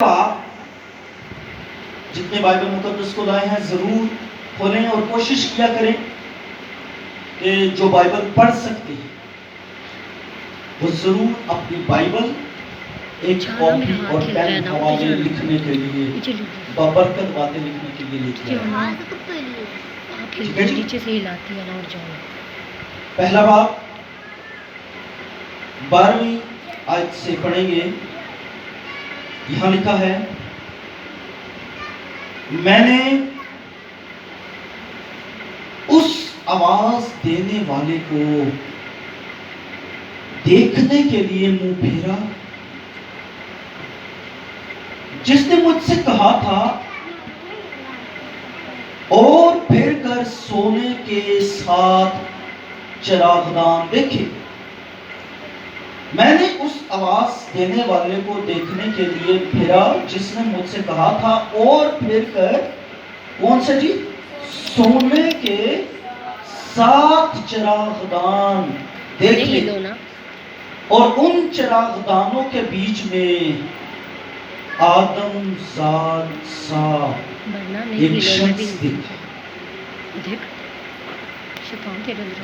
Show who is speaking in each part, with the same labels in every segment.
Speaker 1: آپ جتنے بائبل مقدس کو لائے ہیں ضرور کھولیں اور کوشش کیا کریں کہ جو بائبل پڑھ سکتے ہیں وہ ضرور اپنی بائبل ایک کاپی اور پین حوالے لکھنے کے لیے بابرکت باتیں لکھنے کے لیے لکھ جائیں۔ ٹھیک ہے جی؟ پہلا باب 12ویں آیت سے پڑھیں گے۔ یہاں لکھا ہے، میں نے اس آواز دینے والے کو دیکھنے کے لیے منہ پھیرا جس نے مجھ سے کہا تھا اور پھر کر سونے کے ساتھ چراغدان دیکھے۔ میں نے اس آواز دینے والے کو دیکھنے کے لیے پھرا جس نے مجھ سے کہا تھا اور پھر کر کون سے جی؟ سونے کے 7 چراغدان دیکھے اور ان چراغدانوں کے بیچ میں آدم ذات سا ایک شخص دکھا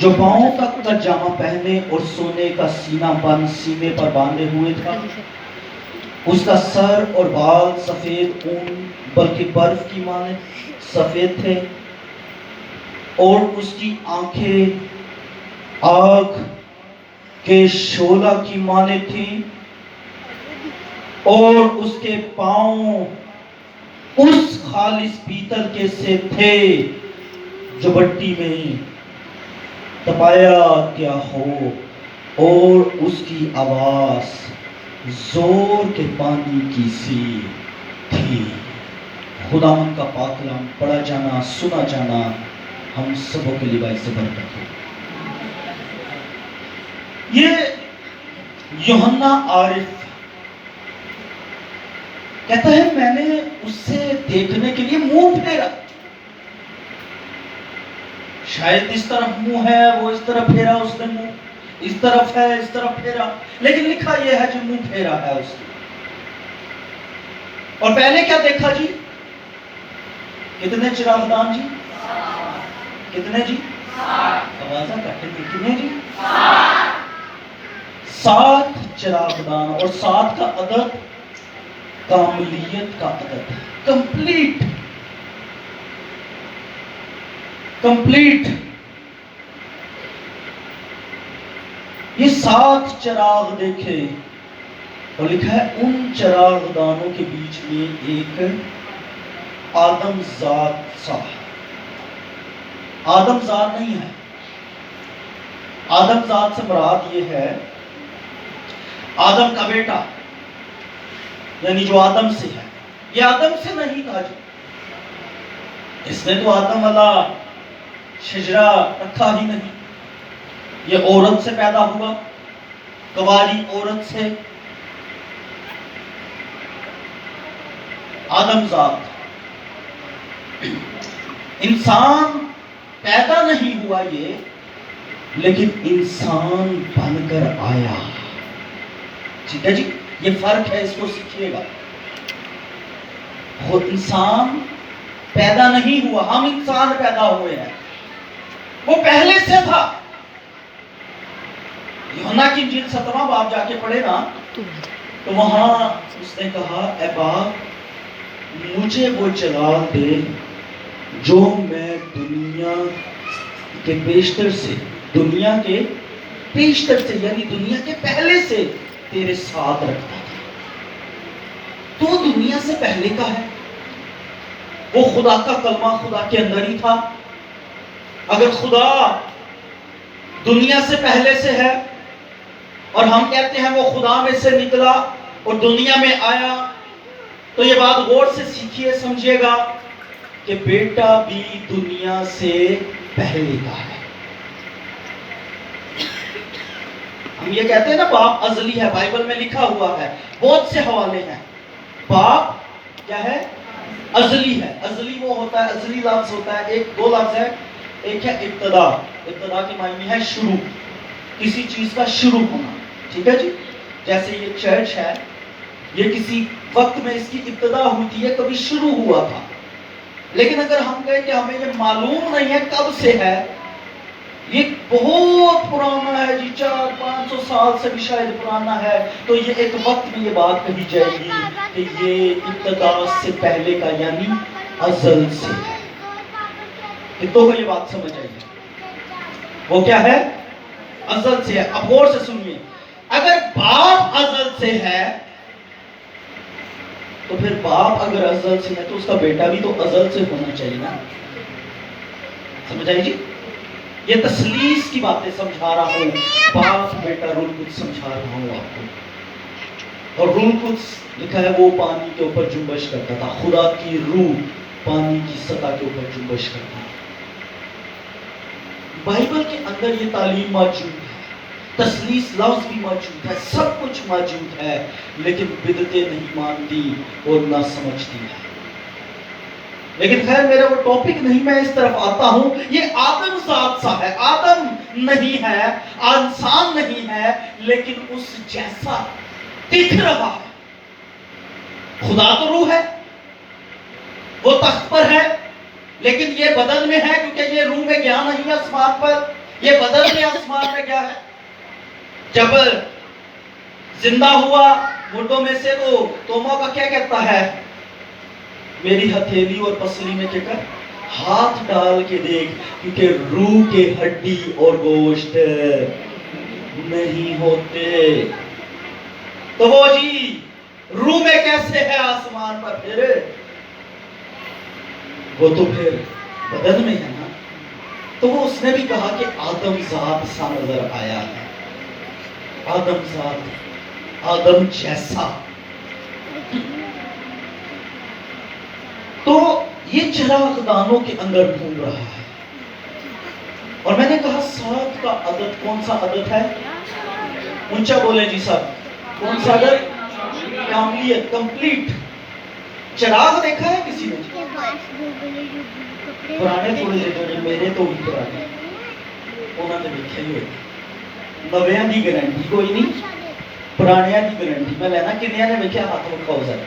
Speaker 1: جو پاؤں تک کا جامہ پہنے اور سونے کا سینہ بند سینے پر باندھے ہوئے تھا۔ اس کا سر اور بال سفید اون بلکہ برف کی مانند سفید تھے اور اس کی آنکھیں آگ کے شعلہ کی مانند تھیں اور اس کے پاؤں اس خالص پیتل کے سے تھے جو بٹی میں تپایا کیا ہو، اور اس کی آواز زور کے پانی کی سی تھی۔ خداوند کا پاک کلام پڑھا جانا سنا جانا ہم سبوں کے لیے باعث برکت ہو۔ یہ یوحنا عارف کہتا ہے میں نے اس سے دیکھنے کے لیے منہ پھیرا۔ شاید اس طرف منہ ہے وہ اس طرف پھیرا، اس نے منہ اس طرف ہے اس طرف پھیرا، لیکن لکھا یہ ہے جو منہ پھیرا ہے اس نے۔ اور پہلے کیا دیکھا جی؟ کتنے چراغدان جی؟ کتنے جی؟ آوازہ کٹے کتنے جی؟ 7 چراغدان، اور 7 کا عدد کاملیت کا عدد ہے، کمپلیٹ۔ یہ 7 چراغ دیکھے اور لکھا ہے ان چراغدانوں کے بیچ میں ایک آدم ذات سا۔ آدم ذات نہیں ہے، آدم ذات سے مراد یہ ہے آدم کا بیٹا، یعنی جو آدم سے ہے۔ یہ آدم سے نہیں تھا جو، اس نے تو آدم والا شجرہ رکھا ہی نہیں، یہ عورت سے پیدا ہوا، کنواری عورت سے۔ آدم ذات انسان پیدا نہیں ہوا یہ، لیکن انسان بن کر آیا۔ ٹھیک ہے جی؟ یہ فرق ہے، اس کو سیکھیے گا۔ خود انسان پیدا نہیں ہوا، ہم انسان پیدا ہوئے ہیں، وہ پہلے سے تھا۔ یوحنا کی انجیل 7واں باب جا کے پڑھے نا تو وہاں اس نے کہا اے باپ مجھے وہ جلال دے جو میں دنیا کے پیشتر سے یعنی دنیا کے پہلے سے تیرے ساتھ رکھتا تھا۔ تو دنیا سے پہلے کا ہے، وہ خدا کا کلمہ خدا کے اندر ہی تھا۔ اگر خدا دنیا سے پہلے سے ہے اور ہم کہتے ہیں وہ خدا میں سے نکلا اور دنیا میں آیا، تو یہ بات غور سے سیکھیے، سمجھیے گا کہ بیٹا بھی دنیا سے پہلے کا ہے۔ ہم یہ کہتے ہیں نا باپ ازلی ہے، بائبل میں لکھا ہوا ہے، بہت سے حوالے ہیں۔ باپ کیا ہے؟ ازلی ہے۔ ازلی وہ ہوتا ہے، ازلی لفظ ہوتا ہے، ایک دو لفظ ہے، ایک ہے ابتدا۔ ابتدا کے معنی ہے شروع، کسی چیز کا شروع ہونا۔ ٹھیک ہے جی؟ جیسے یہ چرچ ہے، یہ کسی وقت میں اس کی ابتدا ہوئی تھی، یہ کبھی شروع ہوا تھا، لیکن اگر ہم کہیں کہ ہمیں یہ معلوم نہیں ہے کب سے ہے، یہ بہت پرانا ہے جی، 400-500 سال سے بھی شاید پرانا ہے، تو یہ ایک وقت میں یہ بات کہی جائے گی کہ یہ ابتدا سے پہلے کا یعنی ازل سے ہے۔ کتوں کو یہ بات سمجھ آئی ہے؟ وہ کیا ہے؟ ازل سے ہے۔ اب غور سے سنیے، اگر باپ ازل سے ہے تو پھر باپ اگر ازل سے ہے تو اس کا بیٹا بھی تو ازل سے ہونا چاہیے نا۔ سمجھ آئی جی؟ یہ تسلیس کی باتیں سمجھا رہا ہوں، باپ بیٹا روح القدس سمجھا رہا ہوں آپ کو۔ اور روح القدس لکھا ہے وہ پانی کے اوپر جنبش کرتا تھا، خدا کی روح پانی کی سطح کے اوپر جنبش کرتا تھا۔ بائبل کے اندر یہ تعلیم موجود ہے، تسلیس لفظ بھی موجود ہے، سب کچھ موجود ہے، لیکن بدعتیں نہیں مانتی اور نہ سمجھتی ہے۔ لیکن خیر میرا وہ ٹاپک نہیں، میں اس طرف آتا ہوں۔ یہ آدم ذات سا ہے، آدم نہیں ہے، انسان نہیں ہے، لیکن اس جیسا دکھ رہا ہے۔ خدا تو روح ہے، وہ تخت پر ہے، لیکن یہ بدن میں ہے، کیونکہ یہ روح میں گیا نہیں آسمان پر، یہ بدن میں آسمان میں گیا ہے۔ جب زندہ ہوا مردوں میں سے تو توما کا کیا کہتا ہے؟ میری ہتھیلی اور پسلی میں کیا کر ہاتھ ڈال کے دیکھ، کیونکہ روح کے ہڈی اور گوشت نہیں ہوتے۔ تو وہ جی روح میں کیسے ہے آسمان پر؟ پھر وہ تو پھر بدن میں ہے نا۔ تو وہ اس نے بھی کہا کہ آدم ذات سا نظر آیا ہے، آدم ذات، آدم جیسا۔ تو یہ چراغ دانوں کے اندر گھوم رہا ہے، اور میں نے کہا 7 کا عدد کون سا عدد ہے؟ اونچا بولیں جی سب، کون سا عدد؟ کاملیت، کمپلیٹ۔ چراغ دیکھا ہے کسی نے؟ پرانے تھوڑے جو میرے تو بھی پرانے، انہوں نے دیکھا ہی ہوئے۔ نویاں دی گارنٹی کوئی نہیں، پرانیاں دی گارنٹی میں لینا۔ کنیا نے دیکھا ہاتھ اٹھاؤ ذرا،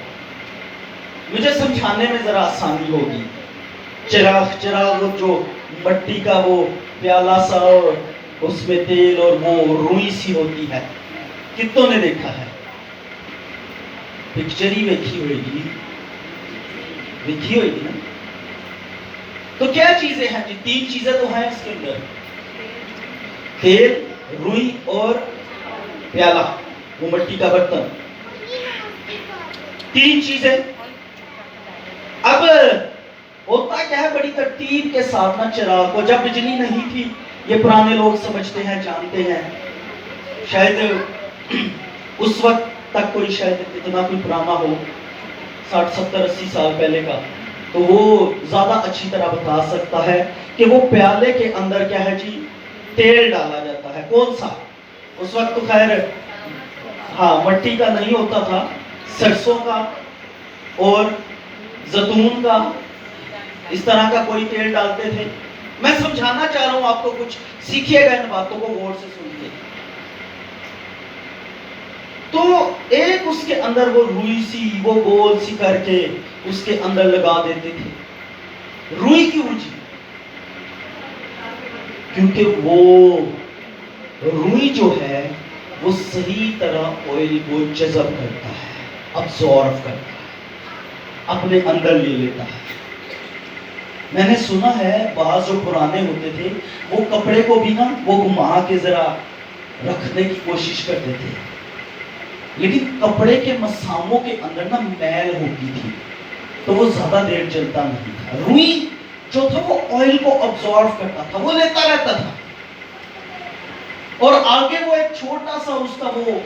Speaker 1: مجھے سمجھانے میں ذرا آسانی ہوگی۔ چراغ جو مٹی کا وہ پیالہ سا اور اس میں تیل اور وہ روئی سی ہوتی ہے، کتوں نے دیکھا ہے؟ پکچر ہی دیکھی ہوئے گی، دیکھی ہوئے گی نا۔ تو کیا چیزیں ہیں جی؟ 3 چیزیں تو ہیں اس کے اندر، تیل، روئی اور پیالہ، وہ مٹی کا برتن، 3 چیزیں۔ اب ہوتا کیا ہے بڑی ترتیب کے ساتھ نا چراغ کو، جب بجلی نہیں تھی، یہ پرانے لوگ سمجھتے ہیں، جانتے ہیں، شاید اس وقت تک کوئی شاید اتنا کوئی پرانا ہو، 60 70 80 سال پہلے کا، تو وہ زیادہ اچھی طرح بتا سکتا ہے کہ وہ پیالے کے اندر کیا ہے جی؟ تیل ڈالا جاتا ہے۔ کون سا؟ اس وقت تو خیر ہاں مٹی کا نہیں ہوتا تھا، سرسوں کا اور زیتون کا، اس طرح کا کوئی تیل ڈالتے تھے۔ میں سمجھانا چاہ رہا ہوں آپ کو، کچھ سیکھیے گا، ان باتوں کو غور سے سنیے۔ تو ایک اس کے اندر وہ روئی سی، وہ گول سی کر کے اس کے اندر لگا دیتے تھے۔ روئی کیوں جی؟ کیونکہ وہ روئی جو ہے وہ صحیح طرح آئل کو جذب کرتا ہے، ابزارو کرتا ہے، اپنے اندر لے لیتا ہے۔ میں نے سنا ہے بعض جو پرانے ہوتے تھے وہ کپڑے کو بھی نا وہ گھما کے ذرا رکھنے کی کوشش کرتے تھے، لیکن کپڑے کے مساموں کے اندر نا میل ہوتی تھی، تو وہ زیادہ دیر چلتا نہیں تھا۔ روئی جو تھا وہ آئل کو ابزارو کرتا تھا، وہ لیتا رہتا تھا، اور آگے وہ ایک چھوٹا سا اس کا وہ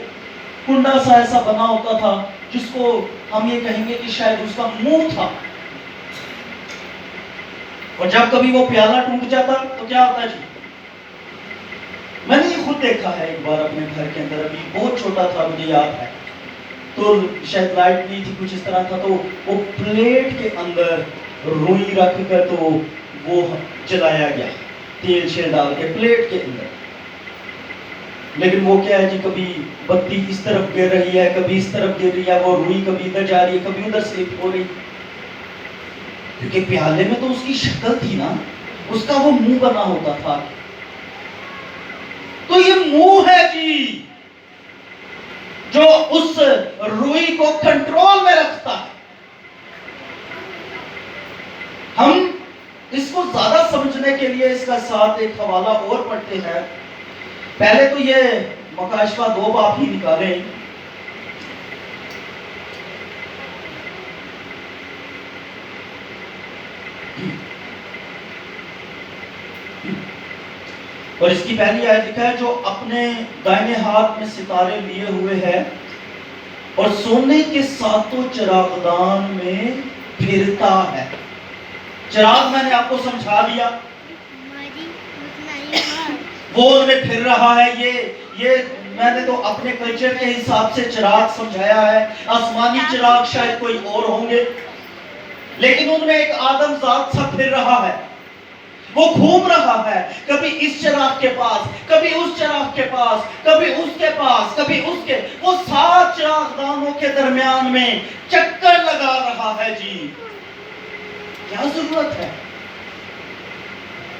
Speaker 1: کنڈا سا ایسا بنا ہوتا تھا، جس کو ہم یہ کہیں گے کہ شاید اس کا منہ تھا، اور جب کبھی وہ پیالہ ٹوٹ جاتا تو کیا ہوتا جی؟ میں نے یہ خود دیکھا ہے ایک بار اپنے گھر کے اندر، ابھی بہت چھوٹا تھا، مجھے یاد ہے، تو شاید لائٹ نہیں تھی، کچھ اس طرح تھا، تو وہ پلیٹ کے اندر روئی رکھ کر تو وہ جلایا گیا، تیل شیل ڈال کے پلیٹ کے اندر۔ لیکن وہ کیا ہے جی، کبھی بتی اس طرف گر رہی ہے، کبھی اس طرف گر رہی ہے، وہ روئی کبھی ادھر جا رہی ہے، کبھی ادھر سلپ ہو رہی، کیونکہ پیالے میں تو اس کی شکل تھی نا، اس کا وہ منہ بنا ہوتا تھا. تو یہ منہ ہے جی جو اس روئی کو کنٹرول میں رکھتا ہے. ہم اس کو زیادہ سمجھنے کے لیے اس کا ساتھ ایک حوالہ اور پڑھتے ہیں. پہلے تو یہ مکاشفہ 2 باب ہی نکالیں. اور اس کی پہلی آیت لکھا ہے، جو اپنے دائنے ہاتھ میں ستارے لیے ہوئے ہے اور سونے کے 7 چراغدان میں پھرتا ہے. چراغ میں نے آپ کو سمجھا دیا، وہ ان میں پھر رہا ہے. یہ میں نے تو اپنے کلچر کے حساب سے چراغ سمجھایا ہے. آسمانی چراغ شاید کوئی اور ہوں گے، لیکن ان میں ایک آدم ذات سا پھر رہا ہے. وہ گھوم رہا ہے، کبھی اس چراغ کے پاس، کبھی اس چراغ کے پاس، کبھی اس کے پاس، کبھی اس کے. وہ 7 چراغدانوں کے درمیان میں چکر لگا رہا ہے جی. کیا ضرورت ہے؟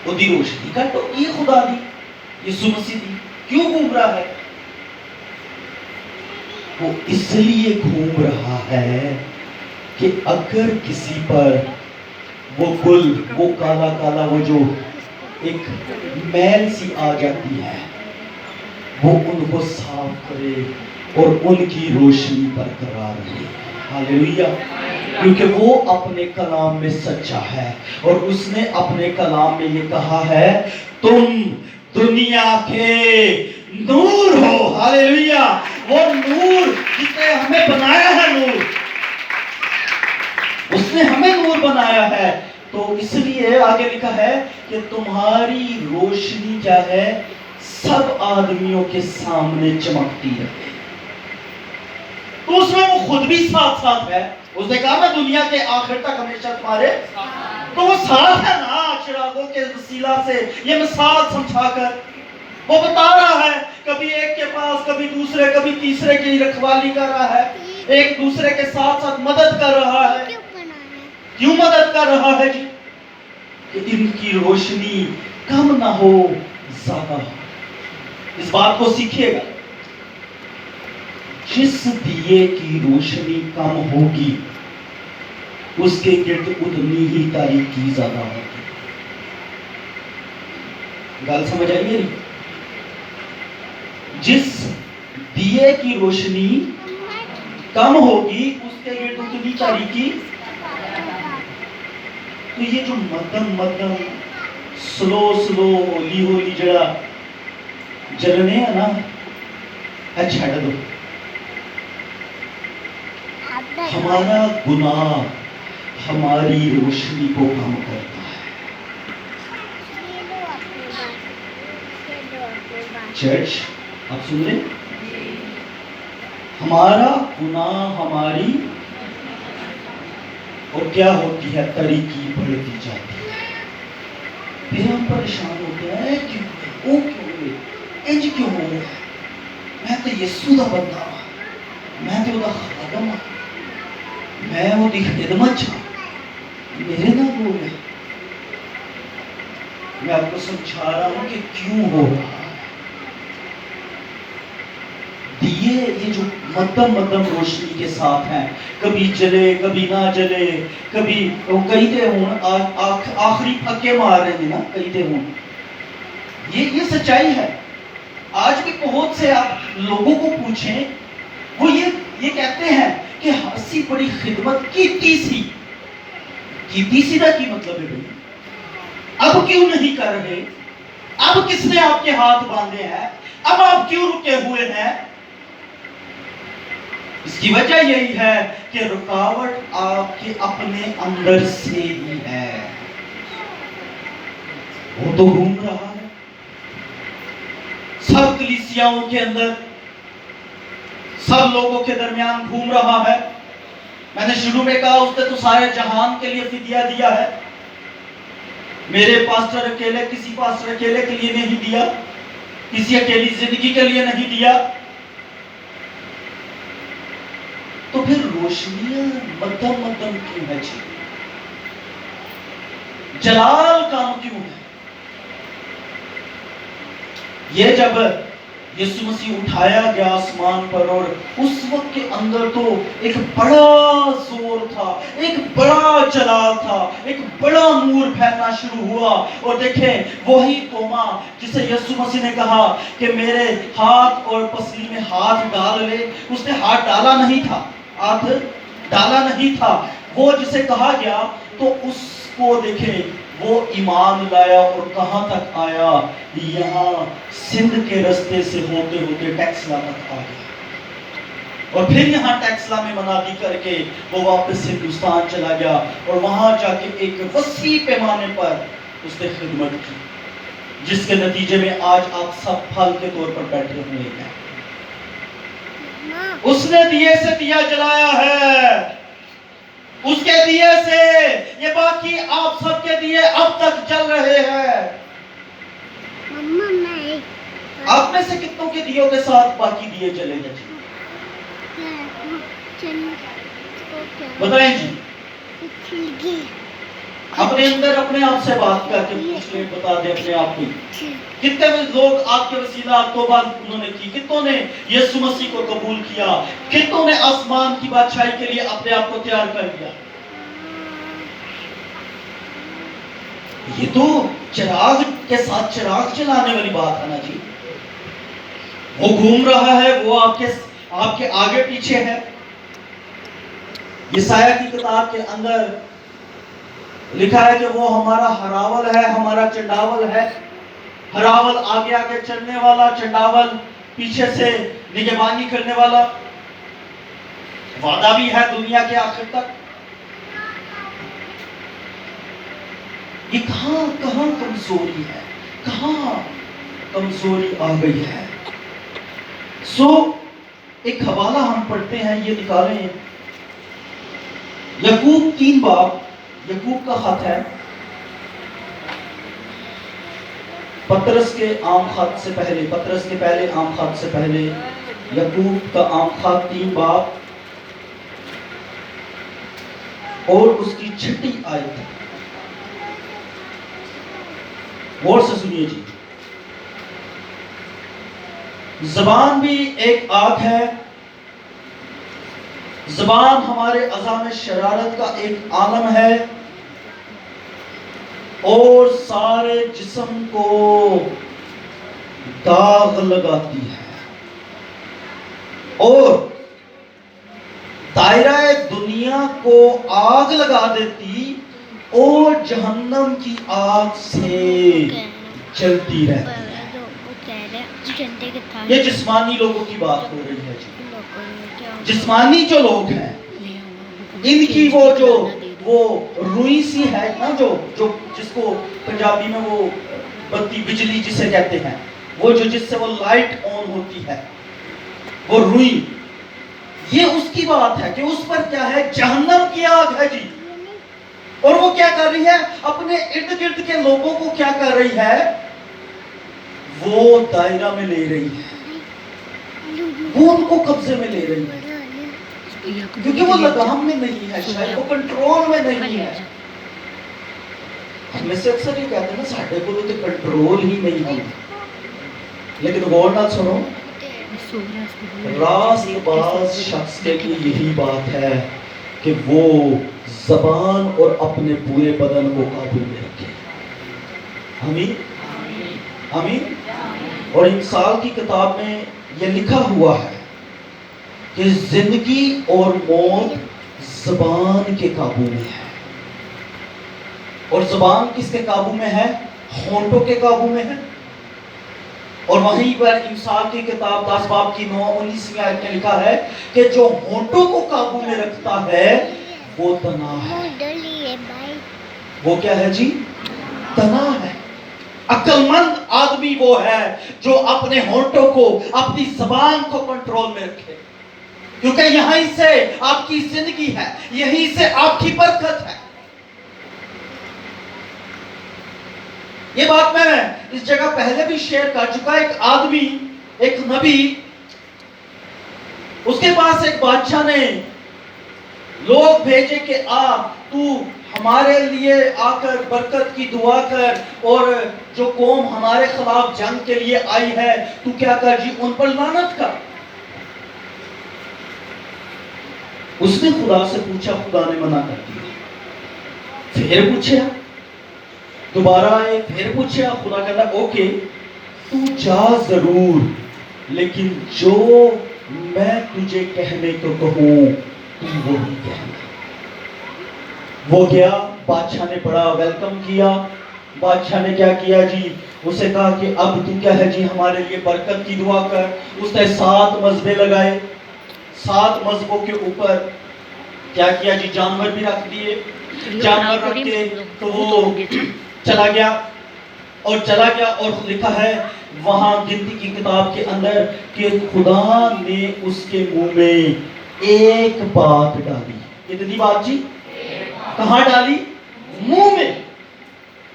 Speaker 1: وہ دی روشنی کا تو یہ خدا دی، یسوع مسیح دی. کیوں گھوم رہا ہے؟ وہ اس لیے گھوم رہا ہے کہ اگر کسی پر وہ گل، وہ کالا کالا، وہ جو ایک میل سی آ جاتی ہے، وہ ان کو صاف کرے اور ان کی روشنی برقرار رہے. ہاللیلویہ. کیونکہ وہ اپنے کلام میں سچا ہے، اور اس نے اپنے کلام میں یہ کہا ہے، تم دنیا کے نور ہو. ہاللیلویہ. وہ نور جس نے ہمیں بنایا ہے، نور اس نے ہمیں نور بنایا ہے. تو اس لیے آگے لکھا ہے کہ تمہاری روشنی کیا ہے؟ سب آدمیوں کے سامنے چمکتی رہے. تو اس میں وہ خود بھی ساتھ ساتھ ہے. اس نے کہا میں دنیا کے آخر تک ہمیشہ تمہارے، تو وہ ساتھ ہے نا. چراغوں کے وسیلہ سے یہ مثال سمجھا کر وہ بتا رہا ہے، کبھی ایک کے پاس، کبھی دوسرے، کبھی تیسرے کی رکھوالی کر رہا ہے، ایک دوسرے کے ساتھ ساتھ مدد کر رہا ہے. کیوں مدد کر رہا ہے جی؟ کہ ان کی روشنی کم نہ ہو، زیادہ ہو. اس بات کو سیکھیے گا، جس دیے کی روشنی کم ہوگی اس کے گرد اتنی ہی تاریکی زیادہ ہوگی. گل سمجھ آئیے نہیں؟ جس دیے کی روشنی کم ہوگی اس کے گرد اتنی تاریکی. تو یہ جو مدم سلو ہولی ہولی جڑا جلنے ہے نا، چھڑ دو. ہمارا گناہ ہماری روشنی کو کم کرتا ہے. چرچ آپ سن رہے؟ ہمارا گناہ ہماری اور کیا ہوتی ہے؟ تاریکی بڑھتی جاتی ہے. پھر ہم پریشان ہوتے ہیں، کیوں وہ کیوں ہوئے، انج کیوں ہو رہا ہے؟ میں تو یسوع دا بندہ ہاں، میں تو دا خادم ہاں، میں وہ دی خدمت چاہاں، میرے نہ ہو گئے. میں آپ کو سمجھا رہا ہوں کہ کیوں ہو رہا ہے. دیے یہ جو مدم روشنی کے ساتھ ہیں، کبھی جلے کبھی نہ جلے، کبھی کئی تے ہوں آخری پھکے مار رہے ہیں نا، کئی تے ہوں. یہ سچائی ہے. آج بھی بہت سے آپ لوگوں کو پوچھیں، وہ یہ کہتے ہیں کہ ہسی بڑی خدمت کیتی سی دا کی مطلب ہے بھائی اب کیوں نہیں کر رہے؟ اب کس نے آپ کے ہاتھ باندھے ہیں؟ اب آپ کیوں رکے ہوئے ہیں؟ اس کی وجہ یہی ہے کہ رکاوٹ آپ کے اپنے اندر سے ہی ہے. وہ تو گھوم رہا ہے سب کلیسیاؤں کے اندر، سب لوگوں کے درمیان گھوم رہا ہے. میں نے شروع میں کہا اس نے تو سارے جہان کے لیے فدیہ دیا ہے. میرے پاسٹر اکیلے، کسی پاسٹر اکیلے کے لیے نہیں دیا. کسی اکیلی زندگی کے لیے نہیں دیا، تو پھر روشنیاں مدھم مدھم کیوں ہے جی؟ جلال کام کیوں ہے؟ یہ جب یسوع مسیح اٹھایا گیا آسمان پر، اور اس وقت کے اندر تو ایک بڑا زور تھا، ایک بڑا جلال تھا، ایک بڑا نور پھیلنا شروع ہوا. اور دیکھیں وہی توما جسے یسوع مسیح نے کہا کہ میرے ہاتھ اور پسلی میں ہاتھ ڈال لے، اس نے ہاتھ ڈالا نہیں تھا، ہاتھ ڈالا نہیں تھا. وہ جسے کہا گیا تو اس کو دیکھیں وہ ایمان لایا اور کہاں تک آیا؟ یہاں سندھ کے رستے سے ہوتے ہوتے ٹیکسلا تک آ گیا، اور پھر یہاں ٹیکسلا میں منادی کر کے وہ واپس ہندوستان چلا گیا، اور وہاں جا کے ایک وسیع پیمانے پر اس نے خدمت کی، جس کے نتیجے میں آج آپ سب پھل کے طور پر بیٹھے ہوئے ہیں. اس نے دیے سے دیا جلایا ہے، اس کے دیے سے یہ باقی آپ سب کے دیے اب تک چل رہے ہیں. آپ میں سے کتنوں کے دیوں کے ساتھ باقی دیے چلے گئے جی؟ بتائیں جی، اپنے اندر اپنے آپ سے بات کر کے پوچھ لیں، بتا دیں اپنے آپ کو، کتنے لوگ آپ کے وسیلہ توبہ انہوں نے کی؟ کتنوں نے یسوع مسیح کو قبول کیا؟ کتنوں نے آسمان کی بادشاہی کے لیے اپنے آپ کو تیار کر دیا؟ یہ تو چراغ کے ساتھ چراغ جلانے والی بات ہے نا جی. وہ گھوم رہا ہے، وہ آپ کے آگے پیچھے ہے. یسایہ کی کتاب کے اندر لکھا ہے کہ وہ ہمارا ہراول ہے، ہمارا چنڈاول ہے. ہراول آگے آگے چلنے والا، چنڈاول پیچھے سے نگہبانی کرنے والا. وعدہ بھی ہے دنیا کے آخر تک. یہ کہاں کمزوری ہے، کہاں کمزوری آ گئی ہے؟ ایک حوالہ ہم پڑھتے ہیں، یہ نکالیں، یعقوب 3 باب، یعقوب کا خط ہے، پطرس کے عام خط سے پہلے، پطرس کے پہلے عام خط سے پہلے یعقوب کا عام خط 3 باب اور اس کی 6 آیت. غور سے سنیے جی. زبان بھی ایک آگ ہے، زبان ہمارے عزام شرارت کا ایک عالم ہے، اور سارے جسم کو داغ لگاتی ہے، اور دائرہ دنیا کو آگ لگا دیتی، اور جہنم کی آگ سے جلتی رہتی ہے. یہ جسمانی لوگوں کی بات ہو رہی ہے جی. جسمانی جو لوگ ہیں ان کی وہ روئی سی ہے نا، جو جس کو پنجابی میں وہ بتی بجلی جسے کہتے ہیں، وہ جس سے وہ لائٹ آن ہوتی ہے، وہ روئی، یہ اس کی بات ہے کہ اس پر کیا ہے؟ جہنم کی آگ ہے جی. اور وہ کیا کر رہی ہے؟ اپنے ارد گرد کے لوگوں کو کیا کر رہی ہے؟ وہ دائرہ میں لے رہی ہے، وہ ان کو قبضے میں لے رہی ہے، کیونکہ وہ لگام میں نہیں ہے، شاید وہ کنٹرول میں نہیں ہے. ہم میں سے اکثر یہ کہتے ہیں نا، ساڑھے کو تو کنٹرول ہی نہیں ہے. لیکن غور نہ سنو، راست باز شخص کے لیے یہی بات ہے کہ وہ زبان اور اپنے پورے بدن کو قابو میں رکھے. آمین آمین. اور انسان کی کتاب میں یہ لکھا ہوا ہے کہ زندگی اور موت زبان کے قابو میں ہے. اور زبان کس کے قابو میں ہے؟ ہونٹوں کے قابو میں ہے. اور وہیں پر انسان کی کتاب 10 باب کی 9-19 آیت میں لکھا ہے کہ جو ہونٹوں کو قابو میں رکھتا ہے وہ تنا ہے. وہ کیا ہے جی؟ تنا ہے. عقل مند آدمی وہ ہے جو اپنے ہونٹوں کو، اپنی زبان کو کنٹرول میں رکھے، کیونکہ یہیں سے آپ کی زندگی ہے، یہیں سے آپ کی برکت ہے. یہ بات میں اس جگہ پہلے بھی شیئر کر چکا. ایک آدمی، ایک نبی، اس کے پاس ایک بادشاہ نے لوگ بھیجے کہ تو ہمارے لیے آ کر برکت کی دعا کر، اور جو قوم ہمارے خلاف جنگ کے لیے آئی ہے تو کیا کر جی، ان پر لعنت کر. اس نے خدا سے پوچھا، خدا نے منع کر دیا. پھر پوچھا، دوبارہ آئے، پھر پوچھا. خدا کہتا اوکے تو جا ضرور، لیکن جو میں تجھے کہنے کو کہوں تو وہی کہنا. وہ گیا، بادشاہ نے بڑا ویلکم کیا. بادشاہ نے کیا کیا جی، اسے کہا کہ اب تو کیا ہے جی، ہمارے لیے برکت کی دعا کر. اس نے 7 مذبے لگائے. 7 مذبوں کے اوپر کیا کیا جی، جانور بھی رکھ دیے. جانور رکھ کے تو وہ چلا گیا اور لکھا ہے وہاں گنتی کی کتاب کے اندر کہ خدا نے اس کے منہ میں ایک بات ڈالی. کتنی بات جی؟ کہاں ڈالی؟ منہ میں.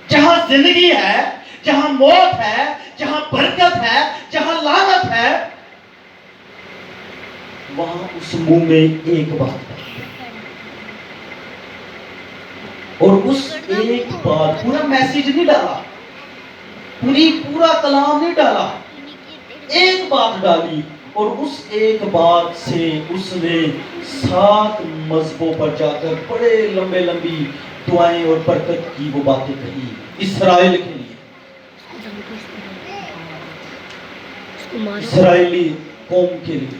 Speaker 1: جہاں زندگی ہے، جہاں موت ہے، جہاں برکت ہے، جہاں لعنت ہے، وہاں اس منہ میں ایک بات ڈالی. اور اس ایک بات، پورا میسیج نہیں ڈالا، پورا کلام نہیں ڈالا، ایک بات ڈالی. اور اس ایک بات سے اس نے 7 مذہبوں پر جا کر بڑے لمبی دعائیں اور برکت کی وہ باتیں کہی اسرائیل کے لیے، اسرائیلی قوم کے لیے.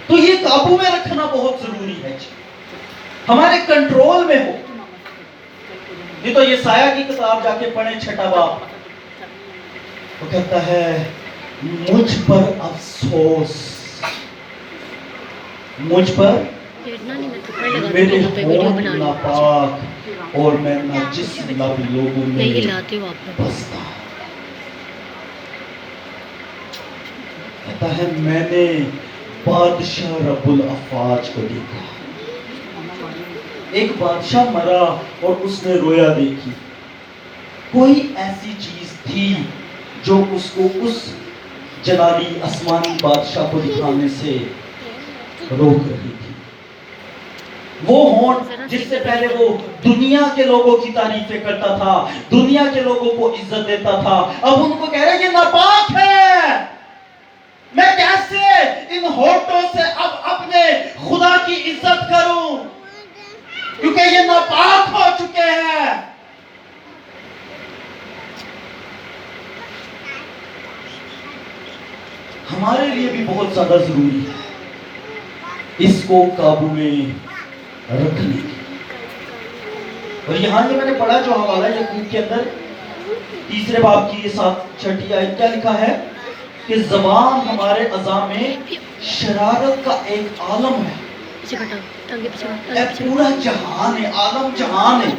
Speaker 1: تو یہ قابو میں رکھنا بہت ضروری ہے جی، ہمارے کنٹرول میں ہو. یہ تو یسایہ کی کتاب جا کے پڑھیں 6واں باب. وہ کہتا ہے مجھ پر افسوس، مجھ پر میرے ہونٹ ناپاک اور میں ناجس لب لوگوں میں بستا. کہتا ہے میں نے بادشاہ رب الافواج کو دیکھا. ایک بادشاہ مرا اور اس نے رویا دیکھی. کوئی ایسی چیز تھی جو اس کو اس جلالی آسمانی بادشاہ کو دکھانے سے روک رہی تھی. وہ ہونٹ جس سے پہلے وہ دنیا کے لوگوں کی تعریفیں کرتا تھا، دنیا کے لوگوں کو عزت دیتا تھا، اب ان کو کہہ رہے یہ ناپاک ہے. میں کیسے ان ہونٹوں سے اب اپنے خدا کی عزت کروں، کیونکہ یہ ناپاک ہو چکے ہیں. ہمارے لیے بھی بہت زیادہ ضروری ہے اس کو قابو میں رکھنے کی. اور یہاں یہ میں نے پڑھا جو حوالہ یعقوب کے اندر 3 باب کی 6 آیت کیا لکھا ہے کہ زبان ہمارے اعضاء میں شرارت کا ایک عالم ہے. پورا جہان ہے، عالم جہان ہے،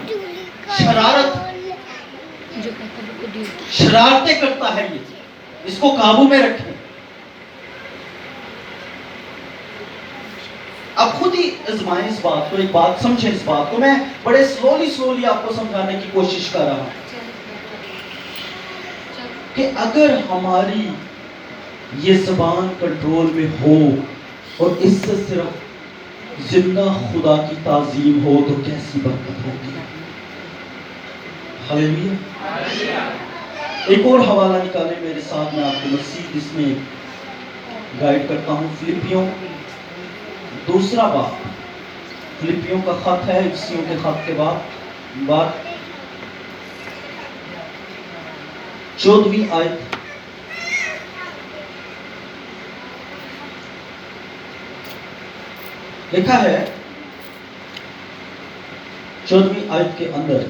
Speaker 1: شرارتیں کرتا ہے. یہ اس کو قابو میں رکھیں. اب خود ہی ازمائیں اس بات کو، ایک بات سمجھیں اس بات کو. میں بڑے سلولی آپ کو سمجھانے کی کوشش کر رہا ہوں کہ اگر ہماری یہ زبان کنٹرول میں ہو اور اس سے صرف زندہ خدا کی تعظیم ہو تو کیسی برکت ہوگی. ہلیلویا. ایک اور حوالہ نکالے میرے ساتھ، میں آپ کو مزید اس میں گائیڈ کرتا ہوں. فلپیوں 2 باب، فلپیوں کا خط ہے، افسیوں کے خط کے بعد 14ویں آیت. لکھا ہے 14ویں آیت کے اندر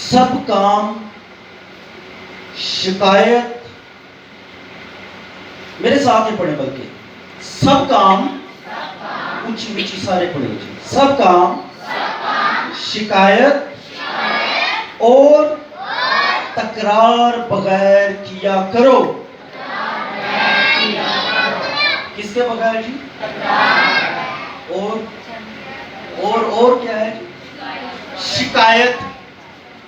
Speaker 1: سب کام شکایت، میرے ساتھ ہی پڑھیں، بلکہ سب کام، اونچی سارے پڑھیں گے. سب کام شکایت اور تکرار بغیر کیا کرو. کس کے بغیر جی؟ اور کیا ہے؟ شکایت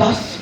Speaker 1: 10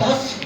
Speaker 1: 10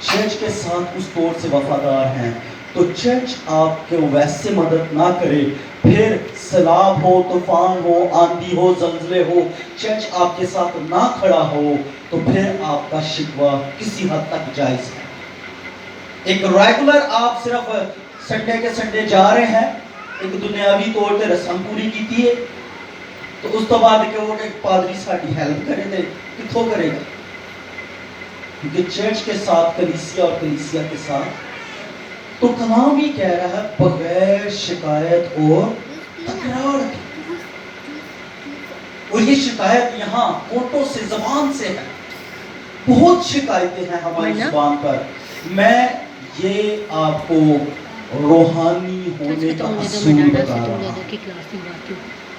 Speaker 1: چرچ کے ساتھ اس طور سے وفادار ہیں تو چرچ آپ کو ویسے مدد نہ کرے، پھر سیلاب ہو، طوفان ہو، آندھی ہو، زلزلے ہو، چرچ آپ کے ساتھ نہ کھڑا ہو تو پھر آپ کا شکوہ کسی حد تک جائز ہے۔ ایک ریگولر آپ صرف سنڈے کے سنڈے جا رہے ہیں، ایک دنیاوی طور پہ رسم پوری کی ہے، تو اس تو بعد کہ وہ کہ پادری ساڑی ہیلپ کرے دے، کتھوں کرے گا؟ کیونکہ چرچ کے ساتھ کلیسیا اور کلیسیا کے ساتھ تو کلام ہی کہہ رہا ہے بغیر شکایت اور تکرار کے۔ اور یہ شکایت یہاں ہونٹوں سے، زبان سے ہے، بہت شکایتیں ہیں ہماری زبان پر۔ میں یہ آپ کو روحانی ہونے کا اصول بتا رہا ہوں۔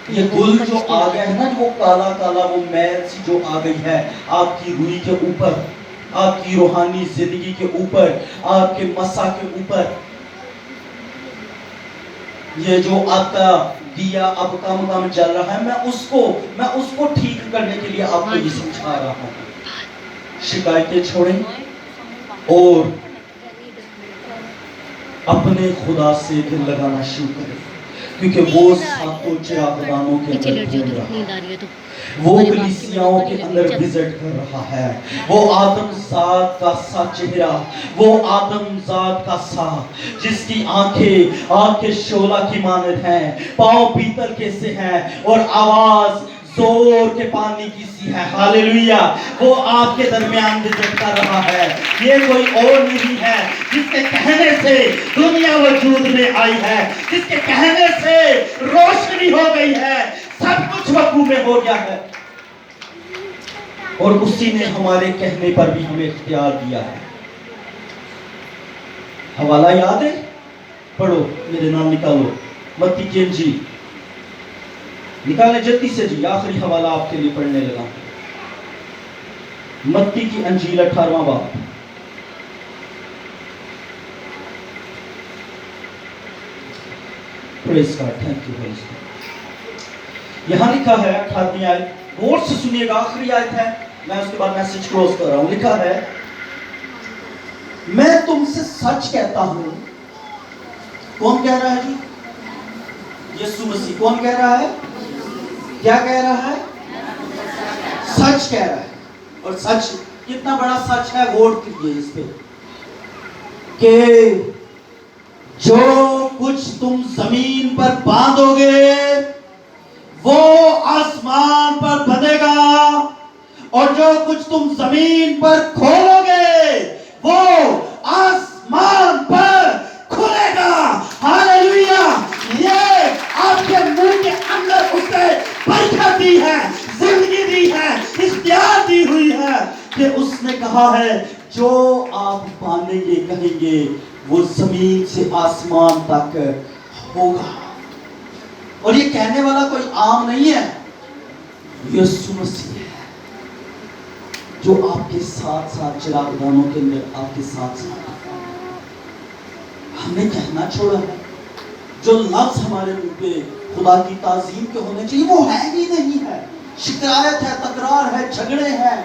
Speaker 1: یہ گل جو آ گیا ہے نا، وہ کالا کالا، وہ میل سی جو آ گئی ہے آپ کی روئی کے اوپر، آپ کی روحانی زندگی کے اوپر، آپ کے مسا کے اوپر، یہ جو آپ کا دیا اب کم کم چل رہا ہے، میں اس کو ٹھیک کرنے کے لیے آپ کو یہ سمجھا رہا ہوں۔ شکایتیں چھوڑیں اور اپنے خدا سے دل لگانا شروع کریں، کیونکہ وہ ساتوں چراغدانوں کے اندر گھوم رہا ہے، وہ کلیسیاؤں کے اندر وزٹ کر رہا ہے، وہ آدم ذات کا سا چہرہ، وہ آدم ذات کا سا جس کی آنکھیں شعلہ کی مانند ہیں، پاؤں پیتل کے سے ہیں اور آواز زور کے پانی کی سی ہے۔ ہاللیلویہ! وہ آپ کے درمیان وزٹ کر رہا ہے۔ یہ کوئی اور نہیں ہے جس کے کہنے سے دنیا وجود میں آئی ہے، جس کے کہنے سے روشنی ہو گئی ہے، سب کچھ وقوع میں ہو گیا ہے، اور اسی نے ہمارے کہنے پر بھی ہمیں اختیار دیا ہے۔ حوالہ یاد ہے؟ پڑھو، میرے نام نکالو، متی کی انجیل نکالیں جلدی سے جی، آخری حوالہ آپ کے لیے پڑھنے لگا۔ متی کی انجیل 18واں باب۔ پریز گاڈ، تھینک یو ہالی اسپرٹ۔ یہاں لکھا ہے 18ویں آیت، غور سے سنیے گا، آخری آیت ہے، میں اس کے بعد میسج کلوز کر رہا ہوں۔ لکھا ہے، میں تم سے سچ کہتا ہوں۔ کون کہہ رہا ہے جی؟ یسوع مسیح۔ کون کہہ رہا ہے؟ کیا کہہ رہا ہے؟ سچ کہہ رہا ہے۔ اور سچ کتنا بڑا سچ ہے، غور کیجئے اس پہ، کہ جو کچھ تم زمین پر باندھو گے وہ آسمان پر بندھے گا، اور جو کچھ تم زمین پر کھولو گے وہ آسمان پر کھلے گا۔ ہاللیلویہ! یہ آپ کے منہ کے اندر اس نے برکت دی ہے، زندگی دی ہے، اختیار دی ہوئی ہے، کہ اس نے کہا ہے جو آپ باندھیں گے، کہیں گے، وہ زمین سے آسمان تک ہوگا۔ اور یہ کہنے والا کوئی عام نہیں ہے، یسوع مسیح ہے، جو آپ کے ساتھ ساتھ چراغدانوں کے اندر آپ کے ساتھ ساتھ ہم نے کہنا چھوڑا ہے۔ جو لفظ ہمارے منہ پہ خدا کی تعظیم کے ہونے چاہیے وہ ہے ہی نہیں ہے، شکایت ہے، تکرار ہے، جھگڑے ہیں،